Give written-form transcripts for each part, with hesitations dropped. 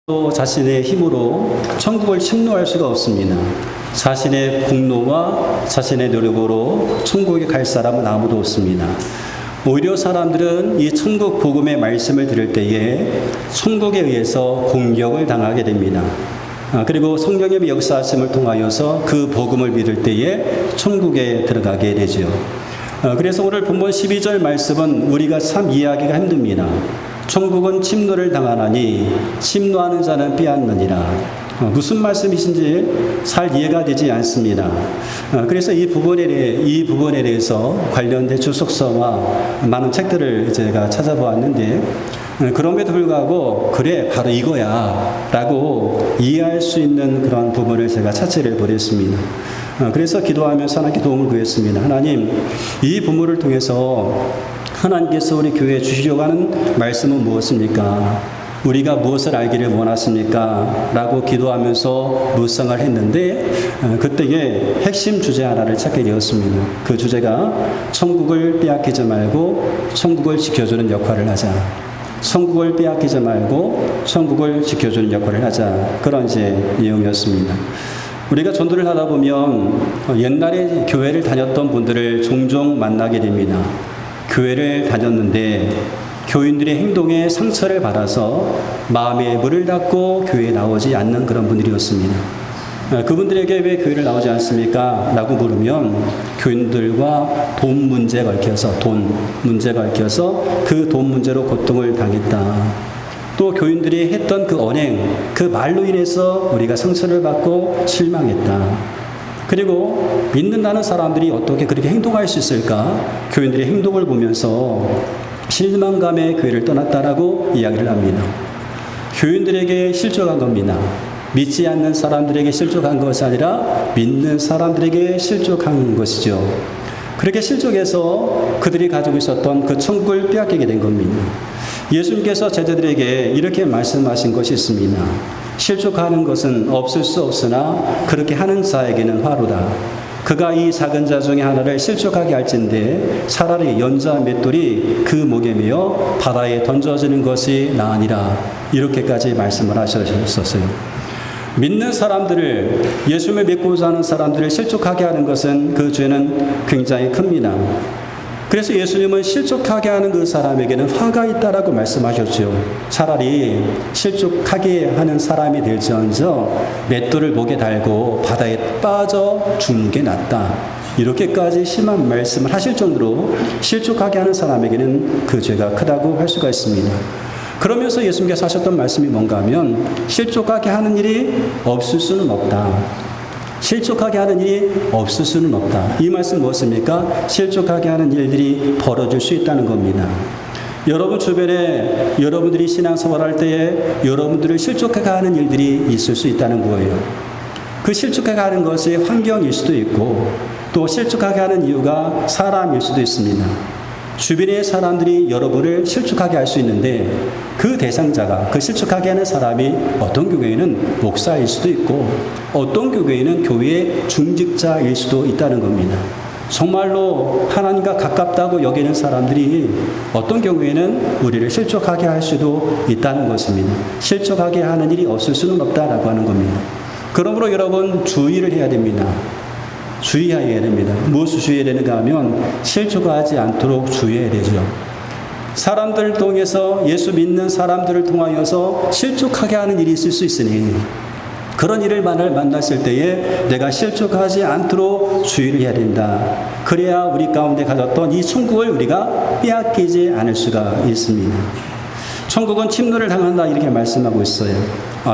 또 자신의 힘으로 천국을 침노할 수가 없습니다. 자신의 공로와 자신의 노력으로 천국에 갈 사람은 아무도 없습니다. 오히려 사람들은 이 천국 복음의 말씀을 들을 때에 천국에 의해서 공격을 당하게 됩니다. 그리고 성령님의 역사하심을 통하여서 그 복음을 믿을 때에 천국에 들어가게 되죠. 그래서 오늘 본문 12절 말씀은 우리가 참 이해하기가 힘듭니다. 천국은 침노를 당하나니 침노하는 자는 빼앗느니라. 무슨 말씀이신지 잘 이해가 되지 않습니다. 그래서 이 부분에 대해서 관련된 주석서와 많은 책들을 제가 찾아보았는데, 그럼에도 불구하고 그래 바로 이거야 라고 이해할 수 있는 그런 부분을 제가 찾지를 못했습니다. 그래서 기도하면서 하나님께 도움을 구했습니다. 하나님, 이 부분을 통해서 하나님께서 우리 교회에 주시려고 하는 말씀은 무엇입니까? 우리가 무엇을 알기를 원하십니까? 라고 기도하면서 묵상을 했는데, 그때에 핵심 주제 하나를 찾게 되었습니다. 그 주제가 천국을 빼앗기지 말고 천국을 지켜주는 역할을 하자. 천국을 빼앗기지 말고 천국을 지켜주는 역할을 하자. 그런 이제 내용이었습니다. 우리가 전도를 하다 보면 옛날에 교회를 다녔던 분들을 종종 만나게 됩니다. 교회를 다녔는데 교인들의 행동에 상처를 받아서 마음에 물을 닫고 교회에 나오지 않는 그런 분들이었습니다. 그분들에게 왜 교회를 나오지 않습니까? 라고 물으면 교인들과 돈 문제가 얽혀서 그 돈 문제로 고통을 당했다. 또 교인들이 했던 그 언행, 그 말로 인해서 우리가 상처를 받고 실망했다. 그리고 믿는다는 사람들이 어떻게 그렇게 행동할 수 있을까? 교인들의 행동을 보면서 실망감에 교회를 떠났다라고 이야기를 합니다. 교인들에게 실족한 겁니다. 믿지 않는 사람들에게 실족한 것이 아니라 믿는 사람들에게 실족한 것이죠. 그렇게 실족해서 그들이 가지고 있었던 그 천국을 빼앗기게 된 겁니다. 예수님께서 제자들에게 이렇게 말씀하신 것이 있습니다. 실족하는 것은 없을 수 없으나 그렇게 하는 자에게는 화로다. 그가 이 작은 자 중에 하나를 실족하게 할진대 차라리 연자 맷돌이 그 목에 매어 바다에 던져지는 것이 나으니라. 이렇게까지 말씀을 하셨었어요. 믿는 사람들을, 예수님을 믿고자 하는 사람들을 실족하게 하는 것은 그 죄는 굉장히 큽니다. 그래서 예수님은 실족하게 하는 그 사람에게는 화가 있다라고 말씀하셨죠. 차라리 실족하게 하는 사람이 될지언정 맷돌을 목에 달고 바다에 빠져 죽는 게 낫다. 이렇게까지 심한 말씀을 하실 정도로 실족하게 하는 사람에게는 그 죄가 크다고 할 수가 있습니다. 그러면서 예수님께서 하셨던 말씀이 뭔가 하면 실족하게 하는 일이 없을 수는 없다. 실족하게 하는 일이 없을 수는 없다. 이 말씀 무엇입니까? 실족하게 하는 일들이 벌어질 수 있다는 겁니다. 여러분 주변에 여러분들이 신앙생활할 때에 여러분들을 실족하게 하는 일들이 있을 수 있다는 거예요. 그 실족하게 하는 것이 환경일 수도 있고 또 실족하게 하는 이유가 사람일 수도 있습니다. 주변의 사람들이 여러분을 실족하게 할 수 있는데 그 대상자가, 그 실족하게 하는 사람이 어떤 교회에는 목사일 수도 있고 어떤 교회에는 교회의 중직자일 수도 있다는 겁니다. 정말로 하나님과 가깝다고 여기는 사람들이 어떤 경우에는 우리를 실족하게 할 수도 있다는 것입니다. 실족하게 하는 일이 없을 수는 없다라고 하는 겁니다. 그러므로 여러분 주의를 해야 됩니다. 주의해야 됩니다. 무엇을 주의해야 되는가 하면 실족하지 않도록 주의해야 되죠. 사람들을 통해서, 예수 믿는 사람들을 통하여서 실족하게 하는 일이 있을 수 있으니 그런 일을 만났을 때에 내가 실족하지 않도록 주의를 해야 된다. 그래야 우리 가운데 가졌던 이 천국을 우리가 빼앗기지 않을 수가 있습니다. 천국은 침노를 당한다 이렇게 말씀하고 있어요.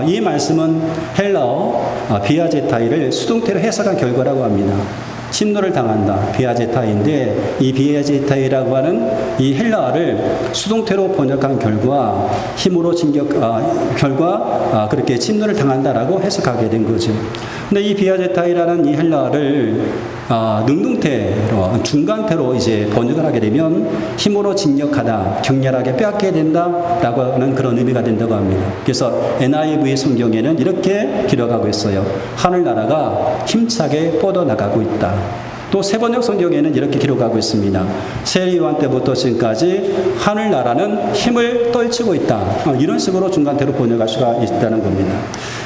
이 말씀은 헬라어 비아제타이를 수동태로 해석한 결과라고 합니다. 침노를 당한다. 비아제타이인데 이 비아제타이라고 하는 이 헬라어를 수동태로 번역한 결과 힘으로 그렇게 침노를 당한다라고 해석하게 된 거죠. 근데 이 비아제타이라는 이 헬라어를 능동태로, 중간태로 이제 번역을 하게 되면 힘으로 진격하다, 격렬하게 빼앗게 된다라고 하는 그런 의미가 된다고 합니다. 그래서 NIV 성경에는 이렇게 기록하고 있어요. 하늘나라가 힘차게 뻗어나가고 있다. 또 세번역 성경에는 이렇게 기록하고 있습니다. 세례 요한 때부터 지금까지 하늘나라는 힘을 떨치고 있다. 이런 식으로 중간태로 번역할 수가 있다는 겁니다.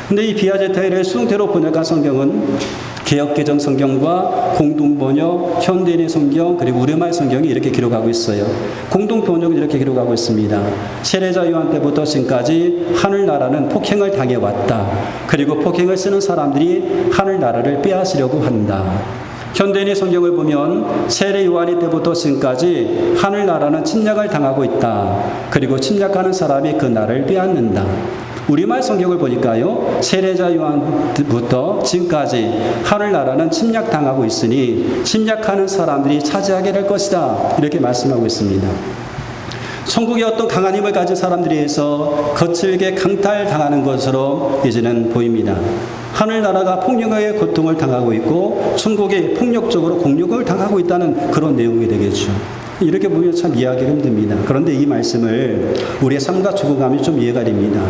근데 이 비아제타이를 수동태로 번역한 성경은 개역개정 성경과 공동번역, 현대인의 성경, 그리고 우리말 성경이 이렇게 기록하고 있어요. 공동번역은 이렇게 기록하고 있습니다. 세례자 요한 때부터 지금까지 하늘나라는 폭행을 당해왔다. 그리고 폭행을 쓰는 사람들이 하늘나라를 빼앗으려고 한다. 현대인의 성경을 보면 세례 요한 때부터 지금까지 하늘나라는 침략을 당하고 있다. 그리고 침략하는 사람이 그 나라를 빼앗는다. 우리말 성경을 보니까요, 세례자 요한부터 지금까지 하늘나라는 침략당하고 있으니 침략하는 사람들이 차지하게 될 것이다. 이렇게 말씀하고 있습니다. 천국의 어떤 강한 힘을 가진 사람들에 의해서 거칠게 강탈당하는 것으로 이제는 보입니다. 하늘나라가 폭력의 고통을 당하고 있고 천국이 폭력적으로 공격을 당하고 있다는 그런 내용이 되겠죠. 이렇게 보면 참 이해하기 힘듭니다. 그런데 이 말씀을 우리의 삶과 적용하면 좀 이해가 됩니다.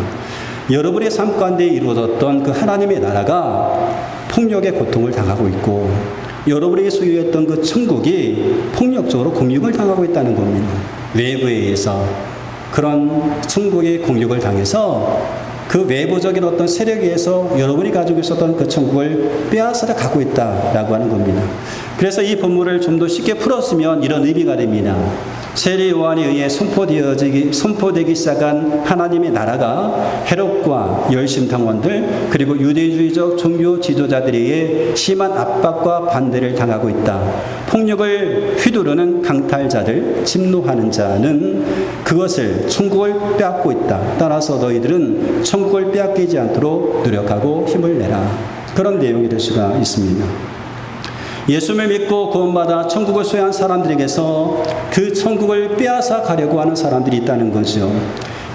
여러분의 삶 가운데 이루어졌던 그 하나님의 나라가 폭력의 고통을 당하고 있고 여러분에게 소유했던 그 천국이 폭력적으로 공격을 당하고 있다는 겁니다. 외부에 의해서 그런 천국의 공격을 당해서 그 외부적인 어떤 세력에 의해서 여러분이 가지고 있었던 그 천국을 빼앗아 가고 있다라고 하는 겁니다. 그래서 이 본문을 좀 더 쉽게 풀었으면 이런 의미가 됩니다. 세례 요한에 의해 선포되기 시작한 하나님의 나라가 헤롯과 열심당원들 그리고 유대주의적 종교 지도자들에 의해 심한 압박과 반대를 당하고 있다. 폭력을 휘두르는 강탈자들, 침노하는 자는 그것을 천국을 빼앗고 있다. 따라서 너희들은 천국을 빼앗기지 않도록 노력하고 힘을 내라. 그런 내용이 될 수가 있습니다. 예수를 믿고 구원받아 천국을 소유한 사람들에게서 그 천국을 빼앗아 가려고 하는 사람들이 있다는 거죠.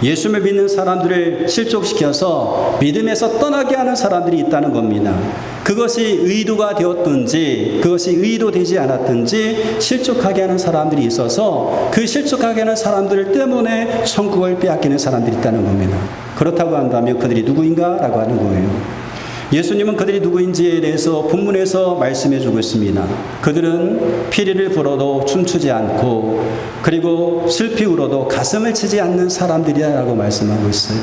예수를 믿는 사람들을 실족시켜서 믿음에서 떠나게 하는 사람들이 있다는 겁니다. 그것이 의도가 되었든지 그것이 의도되지 않았든지 실족하게 하는 사람들이 있어서 그 실족하게 하는 사람들 때문에 천국을 빼앗기는 사람들이 있다는 겁니다. 그렇다고 한다면 그들이 누구인가? 라고 하는 거예요. 예수님은 그들이 누구인지에 대해서 본문에서 말씀해 주고 있습니다. 그들은 피리를 불어도 춤추지 않고 그리고 슬피 울어도 가슴을 치지 않는 사람들이라고 말씀하고 있어요.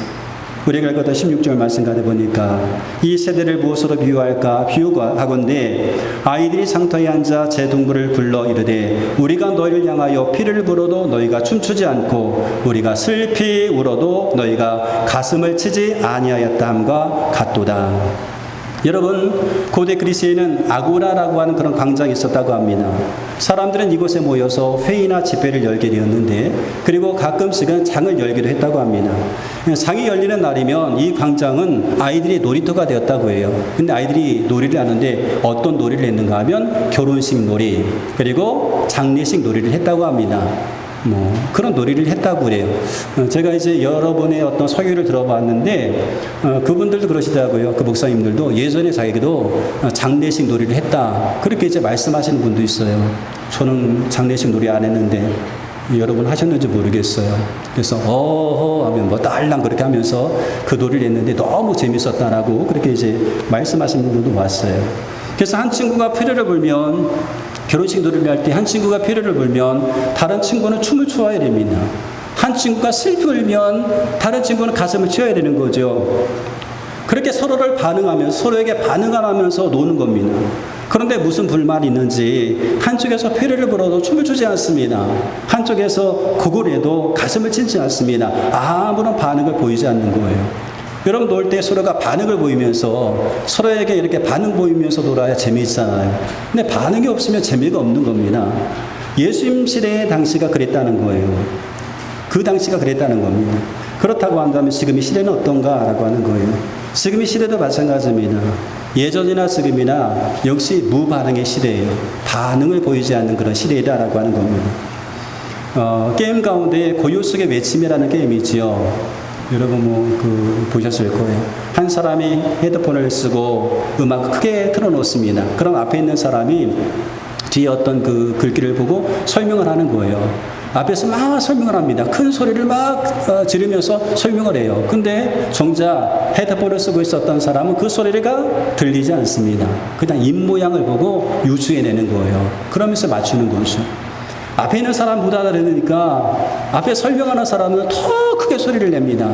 우리가 읽었던 16절 말씀 가다 보니까 이 세대를 무엇으로 비유할까? 비유하건대 아이들이 장터에 앉아 제 동물을 불러 이르되 우리가 너희를 향하여 피를 불어도 너희가 춤추지 않고 우리가 슬피 울어도 너희가 가슴을 치지 아니하였다 함과 같도다. 여러분, 고대 그리스에는 아고라라고 하는 그런 광장이 있었다고 합니다. 사람들은 이곳에 모여서 회의나 집회를 열게 되었는데 그리고 가끔씩은 장을 열기도 했다고 합니다. 장이 열리는 날이면 이 광장은 아이들의 놀이터가 되었다고 해요. 근데 아이들이 놀이를 하는데 어떤 놀이를 했는가 하면 결혼식 놀이 그리고 장례식 놀이를 했다고 합니다. 그런 놀이를 했다고 그래요. 제가 이제 여러 번의 어떤 설교를 들어봤는데 그분들도 그러시더라고요. 그 목사님들도 예전에 자기도 장례식 놀이를 했다. 그렇게 이제 말씀하시는 분도 있어요. 저는 장례식 놀이 안 했는데 여러분 하셨는지 모르겠어요. 그래서 어허 하면 딸랑 그렇게 하면서 그 놀이를 했는데 너무 재밌었다라고 그렇게 이제 말씀하시는 분들도 왔어요. 그래서 한 친구가 피리를 불면 결혼식 놀이를 할 때 한 친구가 피리를 불면 다른 친구는 춤을 춰야 됩니다. 한 친구가 슬피 울면 다른 친구는 가슴을 치어야 되는 거죠. 그렇게 서로에게 반응하면서 노는 겁니다. 그런데 무슨 불만이 있는지 한쪽에서 피리를 불어도 춤을 추지 않습니다. 한쪽에서 곡을 해도 가슴을 치지 않습니다. 아무런 반응을 보이지 않는 거예요. 여러분 놀 때 서로가 반응을 보이면서 서로에게 이렇게 반응 보이면서 놀아야 재미있잖아요. 근데 반응이 없으면 재미가 없는 겁니다. 예수님 시대의 당시가 그랬다는 거예요. 그 당시가 그랬다는 겁니다. 그렇다고 한다면 지금의 시대는 어떤가라고 하는 거예요. 지금의 시대도 마찬가지입니다. 예전이나 지금이나 역시 무반응의 시대예요. 반응을 보이지 않는 그런 시대이다라고 하는 겁니다. 게임 가운데 고요 속의 외침이라는 게임이지요. 여러분 보셨을 거예요. 한 사람이 헤드폰을 쓰고 음악을 크게 틀어놓습니다. 그럼 앞에 있는 사람이 뒤에 어떤 그 글귀를 보고 설명을 하는 거예요. 앞에서 막 설명을 합니다. 큰 소리를 막 지르면서 설명을 해요. 근데 정작 헤드폰을 쓰고 있었던 사람은 그 소리가 들리지 않습니다. 그냥 입모양을 보고 유추해내는 거예요. 그러면서 맞추는 거죠. 앞에 있는 사람 못 알아들으니까 앞에 설명하는 사람은 더 크게 소리를 냅니다.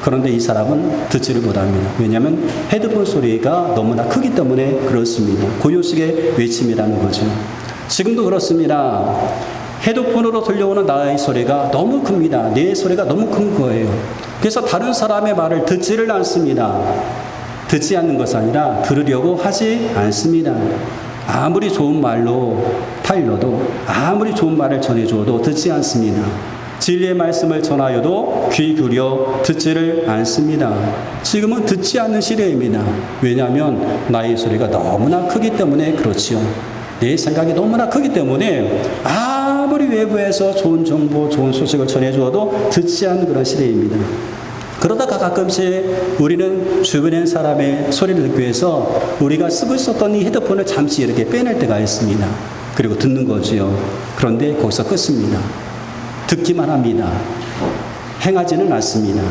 그런데 이 사람은 듣지를 못합니다. 왜냐하면 헤드폰 소리가 너무나 크기 때문에 그렇습니다. 고요식의 외침이라는 거죠. 지금도 그렇습니다. 헤드폰으로 들려오는 나의 소리가 너무 큽니다. 내 소리가 너무 큰 거예요. 그래서 다른 사람의 말을 듣지를 않습니다. 듣지 않는 것이 아니라 들으려고 하지 않습니다. 아무리 좋은 말로 타일러도 아무리 좋은 말을 전해줘도 듣지 않습니다. 진리의 말씀을 전하여도 귀 기울여 듣지를 않습니다. 지금은 듣지 않는 시대입니다. 왜냐하면 나의 소리가 너무나 크기 때문에 그렇지요. 내 생각이 너무나 크기 때문에 아무리 외부에서 좋은 정보, 좋은 소식을 전해주어도 듣지 않는 그런 시대입니다. 그러다가 가끔씩 우리는 주변의 사람의 소리를 듣기 위해서 우리가 쓰고 있었던 이 헤드폰을 잠시 이렇게 빼낼 때가 있습니다. 그리고 듣는 거지요. 그런데 거기서 끝입니다. 듣기만 합니다. 행하지는 않습니다.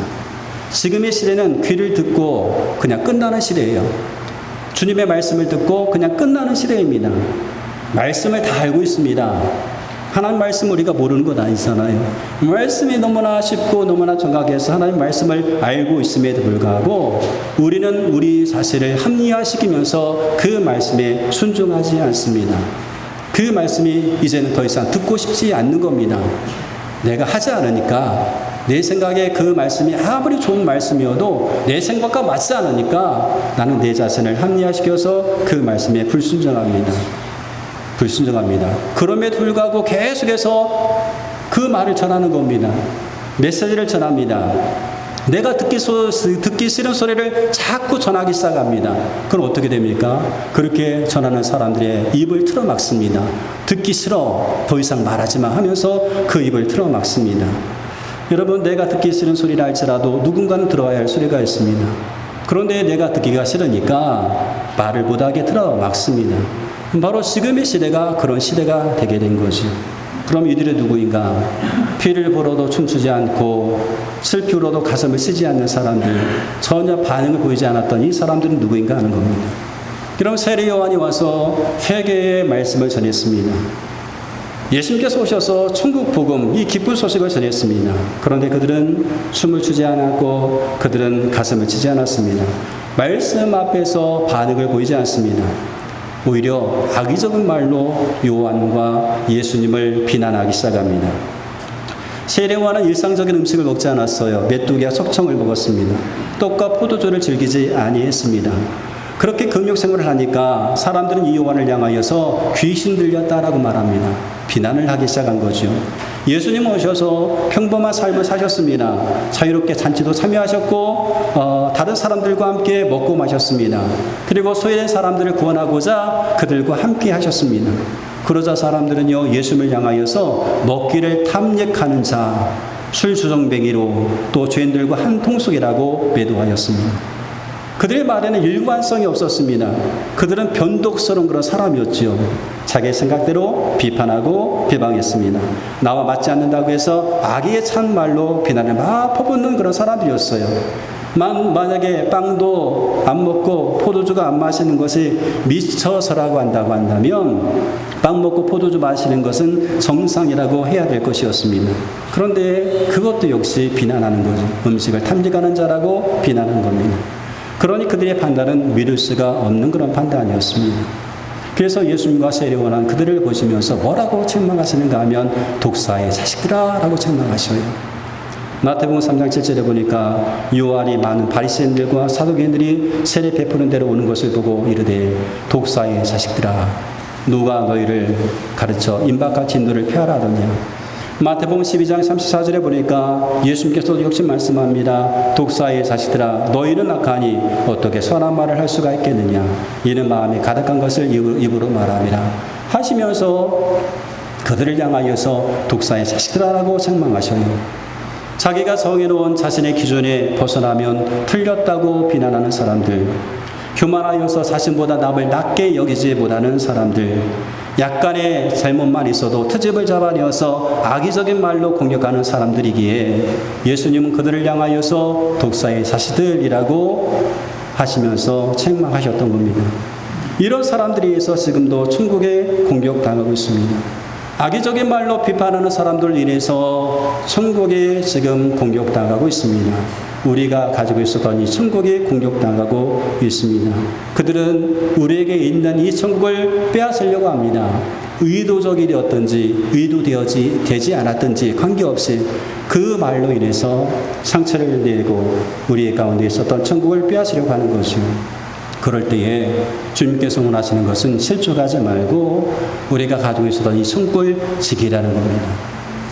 지금의 시대는 귀를 듣고 그냥 끝나는 시대예요. 주님의 말씀을 듣고 그냥 끝나는 시대입니다. 말씀을 다 알고 있습니다. 하나님 말씀 우리가 모르는 것 아니잖아요. 말씀이 너무나 쉽고 너무나 정확해서 하나님 말씀을 알고 있음에도 불구하고 우리는 우리 자신을 합리화시키면서 그 말씀에 순종하지 않습니다. 그 말씀이 이제는 더 이상 듣고 싶지 않는 겁니다. 내가 하지 않으니까, 내 생각에 그 말씀이 아무리 좋은 말씀이어도 내 생각과 맞지 않으니까 나는 내 자신을 합리화시켜서 그 말씀에 불순종합니다. 그럼에도 불구하고 계속해서 그 말을 전하는 겁니다. 메시지를 전합니다. 내가 듣기 싫은 소리를 자꾸 전하기 시작합니다. 그럼 어떻게 됩니까? 그렇게 전하는 사람들의 입을 틀어막습니다. 듣기 싫어, 더 이상 말하지 마 하면서 그 입을 틀어막습니다. 여러분, 내가 듣기 싫은 소리라 할지라도 누군가는 들어야 할 소리가 있습니다. 그런데 내가 듣기가 싫으니까 말을 못하게 틀어막습니다. 바로 지금의 시대가 그런 시대가 되게 된 거죠. 그럼 이들이 누구인가? 피를 보러도 춤추지 않고 슬피 울어도 가슴을 쓰지 않는 사람들, 전혀 반응을 보이지 않았던 이 사람들은 누구인가 하는 겁니다. 그럼 세례 요한이 와서 회개의 말씀을 전했습니다. 예수님께서 오셔서 천국 복음, 이 기쁜 소식을 전했습니다. 그런데 그들은 춤을 추지 않았고 그들은 가슴을 치지 않았습니다. 말씀 앞에서 반응을 보이지 않습니다. 오히려 악의적인 말로 요한과 예수님을 비난하기 시작합니다. 세례요한은 일상적인 음식을 먹지 않았어요. 메뚜기와 석청을 먹었습니다. 떡과 포도주를 즐기지 아니했습니다. 그렇게 금욕생활을 하니까 사람들은 이 요한을 향하여서 귀신 들렸다라고 말합니다. 비난을 하기 시작한 거죠. 예수님 오셔서 평범한 삶을 사셨습니다. 자유롭게 잔치도 참여하셨고 다른 사람들과 함께 먹고 마셨습니다. 그리고 소외된 사람들을 구원하고자 그들과 함께 하셨습니다. 그러자 사람들은요, 예수님을 향하여서 먹기를 탐닉하는 자, 술주정뱅이로 또 죄인들과 한 통속이라고 매도하였습니다. 그들의 말에는 일관성이 없었습니다. 그들은 변덕스러운 그런 사람이었지요. 자기 생각대로 비판하고 비방했습니다. 나와 맞지 않는다고 해서 악의에 찬 말로 비난을 막 퍼붓는 그런 사람들이었어요. 만약에 빵도 안 먹고 포도주가 안 마시는 것이 미쳐서라고 한다면 빵 먹고 포도주 마시는 것은 정상이라고 해야 될 것이었습니다. 그런데 그것도 역시 비난하는 거죠. 음식을 탐닉하는 자라고 비난한 겁니다. 그러니 그들의 판단은 믿을 수가 없는 그런 판단이었습니다. 그래서 예수님과 세례요한은 그들을 보시면서 뭐라고 책망하시는가 하면 독사의 자식들아 라고 책망하셔요. 마태복음 3장 7절에 보니까 요한이 많은 바리새인들과 사두개인들이 세례 베푸는 데로 오는 것을 보고 이르되 독사의 자식들아, 누가 너희를 가르쳐 임박같이 너를 폐하라 하더냐. 마태복음 12장 34절에 보니까 예수님께서도 역시 말씀합니다. 독사의 자식들아, 너희는 악하니 어떻게 선한 말을 할 수가 있겠느냐. 이는 마음에 가득한 것을 입으로 말함이라 하시면서 그들을 향하여서 독사의 자식들아라고 책망하셔요. 자기가 정해놓은 자신의 기준에 벗어나면 틀렸다고 비난하는 사람들, 교만하여서 자신보다 남을 낮게 여기지 못하는 사람들, 약간의 잘못만 있어도 트집을 잡아내어서 악의적인 말로 공격하는 사람들이기에 예수님은 그들을 향하여서 독사의 자식들이라고 하시면서 책망하셨던 겁니다. 이런 사람들에 의해서 지금도 천국에 공격당하고 있습니다. 악의적인 말로 비판하는 사람들 인해서 천국에 지금 공격당하고 있습니다. 우리가 가지고 있었던 이 천국에 공격당하고 있습니다. 그들은 우리에게 있는 이 천국을 빼앗으려고 합니다. 의도적이었든지 의도되지 않았든지 관계없이 그 말로 인해서 상처를 내고 우리 가운데 있었던 천국을 빼앗으려고 하는 거죠. 그럴 때에 주님께서 원하시는 것은 실족하지 말고 우리가 가지고 있었던 이 천국을 지키라는 겁니다.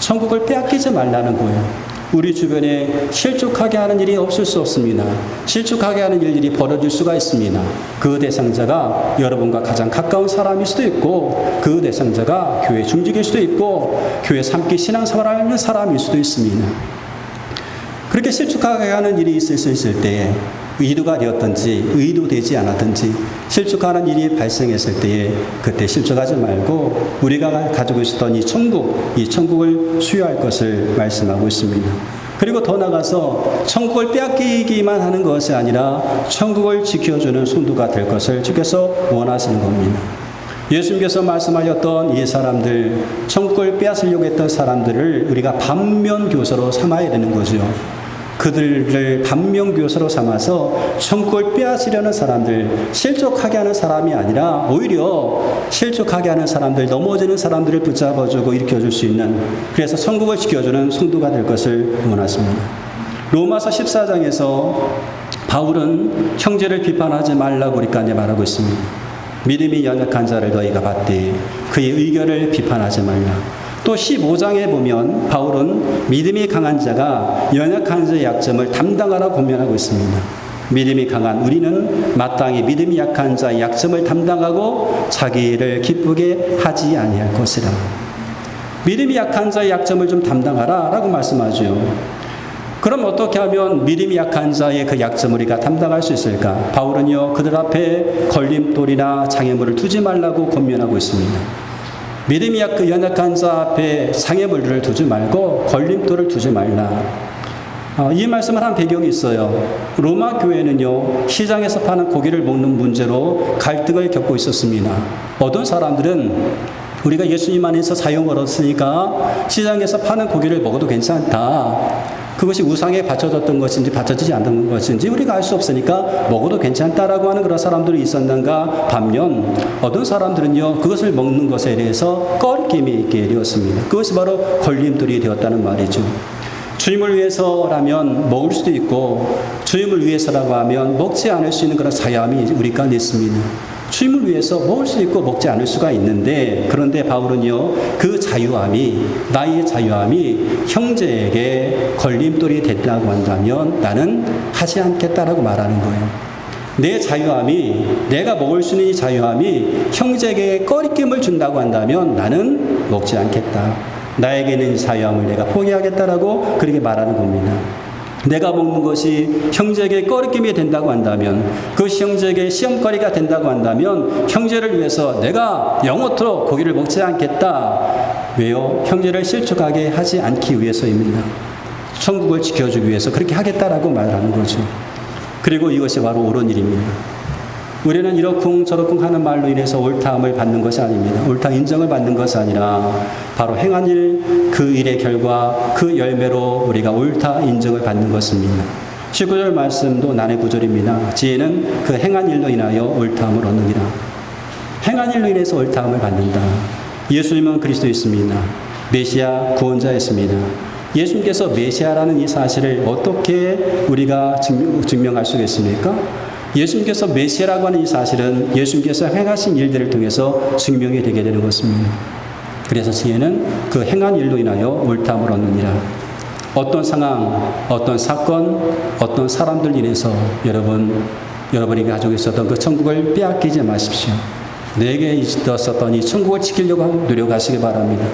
천국을 빼앗기지 말라는 거예요. 우리 주변에 실족하게 하는 일이 없을 수 없습니다. 실족하게 하는 일들이 벌어질 수가 있습니다. 그 대상자가 여러분과 가장 가까운 사람일 수도 있고 그 대상자가 교회 중직일 수도 있고 교회 삶기 신앙생활을 하는 사람일 수도 있습니다. 그렇게 실족하게 하는 일이 있을 때 의도가 되었든지 의도되지 않았든지 실족하는 일이 발생했을 때에 그때 실족하지 말고 우리가 가지고 있었던 이 천국을 수여할 것을 말씀하고 있습니다. 그리고 더 나아가서 천국을 빼앗기기만 하는 것이 아니라 천국을 지켜주는 성도가 될 것을 주께서 원하시는 겁니다. 예수님께서 말씀하셨던 이 사람들, 천국을 빼앗으려고 했던 사람들을 우리가 반면교사로 삼아야 되는 거죠. 그들을 반면교사로 삼아서 천국을 빼앗으려는 사람들, 실족하게 하는 사람이 아니라 오히려 실족하게 하는 사람들, 넘어지는 사람들을 붙잡아주고 일으켜줄 수 있는, 그래서 천국을 지켜주는 성도가 될 것을 원하십니다. 로마서 14장에서 바울은 형제를 비판하지 말라고 우리까지 말하고 있습니다. 믿음이 연약한 자를 너희가 받되 그의 의견을 비판하지 말라. 또 15장에 보면 바울은 믿음이 강한 자가 연약한 자의 약점을 담당하라 권면하고 있습니다. 믿음이 강한 우리는 마땅히 믿음이 약한 자의 약점을 담당하고 자기를 기쁘게 하지 아니할 것이라. 믿음이 약한 자의 약점을 좀 담당하라 라고 말씀하죠. 그럼 어떻게 하면 믿음이 약한 자의 그 약점을 우리가 담당할 수 있을까? 바울은요, 그들 앞에 걸림돌이나 장애물을 두지 말라고 권면하고 있습니다. 믿음이 연약한 자 앞에 장애물을 두지 말고 걸림돌을 두지 말라. 이 말씀을 한 배경이 있어요. 로마 교회는요, 시장에서 파는 고기를 먹는 문제로 갈등을 겪고 있었습니다. 어떤 사람들은 우리가 예수님 안에서 사용을 얻었으니까 시장에서 파는 고기를 먹어도 괜찮다. 그것이 우상에 바쳐졌던 것인지 바쳐지지 않던 것인지 우리가 알 수 없으니까 먹어도 괜찮다라고 하는 그런 사람들이 있었는가 반면 어떤 사람들은요, 그것을 먹는 것에 대해서 꺼리낌이 있게 되었습니다. 그것이 바로 걸림돌이 되었다는 말이죠. 주님을 위해서라면 먹을 수도 있고 주님을 위해서라고 하면 먹지 않을 수 있는 그런 자유함이 우리 가운데 있습니다. 주님을 위해서 먹을 수 있고 먹지 않을 수가 있는데, 그런데 바울은요, 그 자유함이, 나의 자유함이 형제에게 걸림돌이 됐다고 한다면 나는 하지 않겠다라고 말하는 거예요. 내 자유함이, 내가 먹을 수 있는 이 자유함이 형제에게 꺼리낌을 준다고 한다면 나는 먹지 않겠다. 나에게 있는 자유함을 내가 포기하겠다라고 그렇게 말하는 겁니다. 내가 먹는 것이 형제에게 꺼리낌이 된다고 한다면, 그것이 형제에게 시험거리가 된다고 한다면 형제를 위해서 내가 영원토록 고기를 먹지 않겠다. 왜요? 형제를 실족하게 하지 않기 위해서입니다. 천국을 지켜주기 위해서 그렇게 하겠다라고 말하는 거죠. 그리고 이것이 바로 옳은 일입니다. 우리는 이러쿵저러쿵 하는 말로 인해서 옳다함을 받는 것이 아닙니다. 옳다 인정을 받는 것이 아니라 바로 행한 일, 그 일의 결과, 그 열매로 우리가 옳다 인정을 받는 것입니다. 19절 말씀도 난해 구절입니다. 지혜는 그 행한 일로 인하여 옳다함을 얻느니라. 행한 일로 인해서 옳다함을 받는다. 예수님은 그리스도였습니다. 메시아 구원자였습니다. 예수님께서 메시아라는 이 사실을 어떻게 우리가 증명할 수 있겠습니까? 예수님께서 메시아라고 하는 이 사실은 예수님께서 행하신 일들을 통해서 증명이 되게 되는 것입니다. 그래서 지혜는 그 행한 일로 인하여 옳다함을 얻느니라. 어떤 상황, 어떤 사건, 어떤 사람들 인해서 여러분이 가지고 있었던 그 천국을 빼앗기지 마십시오. 내게 있었던 이 천국을 지키려고 노력하시기 바랍니다.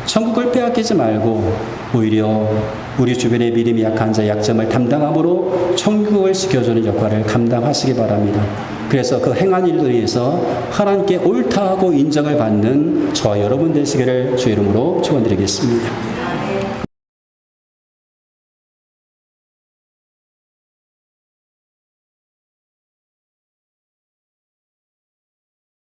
천국을 빼앗기지 말고 오히려 우리 주변의 믿음이 약한 자의 약점을 담당함으로 천국을 지켜주는 역할을 감당하시기 바랍니다. 그래서 그 행한 일들에 의해서 하나님께 옳다고 인정을 받는 저와 여러분 되시기를 주 이름으로 축원드리겠습니다.